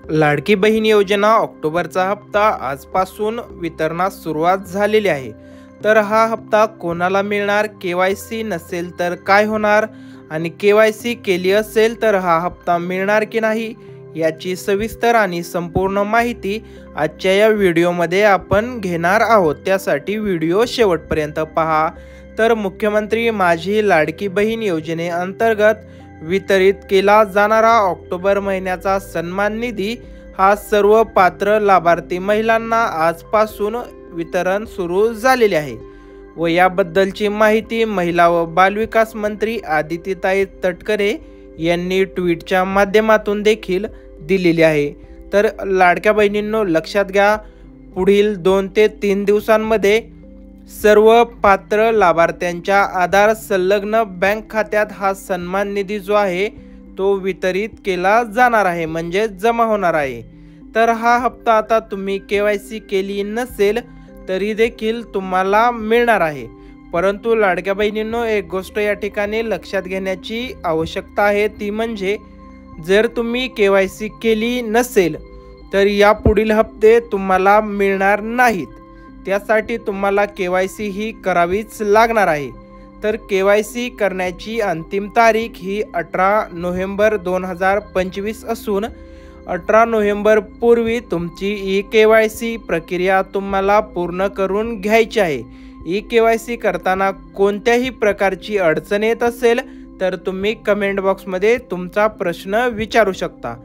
लाडकी बहीण योजना ऑक्टोबरचा हप्ता आजपासून वितरणास सुरुवात झालेली आहे। तर हा हप्ता कोणाला मिळणार, केवायसी नसेल तर काय होणार आणि केवायसी केली असेल तर हा हप्ता मिळणार की नाही, याची सविस्तर आणि संपूर्ण माहिती आजच्या या व्हिडिओमध्ये आपण घेणार आहोत। त्यासाठी व्हिडिओ शेवटपर्यंत पहा। तर मुख्यमंत्री माझी लाडकी बहीण योजनेअंतर्गत वितरित केला जाणारा ऑक्टोबर महिन्याचा सन्मान निधी हा सर्व पात्र लाभार्थी महिलांना आजपासून वितरण सुरू झालेले आहे व याबद्दलची माहिती महिला व बालविकास मंत्री आदित्यताई तटकरे यांनी ट्विटच्या माध्यमातून देखील दिलेली आहे। तर लाडक्या बहिणींनो लक्षात घ्या, पुढील 2 ते 3 दिवसांमध्ये सर्व पात्र लाभार्थ्यांच्या आधार संलग्न बँक खात्यात हा सन्मान निधी जो आहे तो वितरित केला जाणार आहे, म्हणजे जमा होणार आहे। तर हा हप्ता आता तुम्ही केवायसी केली नसेल तरी देखील तुम्हाला मिळणार आहे। परंतु लाडक्या बहिणींनो एक गोष्ट या ठिकाणी लक्षात घेण्याची आवश्यकता आहे, ती म्हणजे जर तुम्ही केवायसी केली नसेल तर या पुढील हप्ते तुम्हाला मिळणार नाहीत। त्यासाठी तुम्हाला केवायसी ही करावीच लागणार आहे। तर केवायसी करण्याची अंतिम तारीख ही 18 नोव्हेंबर 2025 असून 18 नोव्हेंबर पूर्वी तुमची ई-केवायसी प्रक्रिया तुम्हाला पूर्ण करून घ्यायची आहे। ई-केवायसी करताना कोणत्याही प्रकारची अडचण येत असेल तर तुम्ही कमेंट बॉक्समध्ये तुमचा प्रश्न विचारू शकता।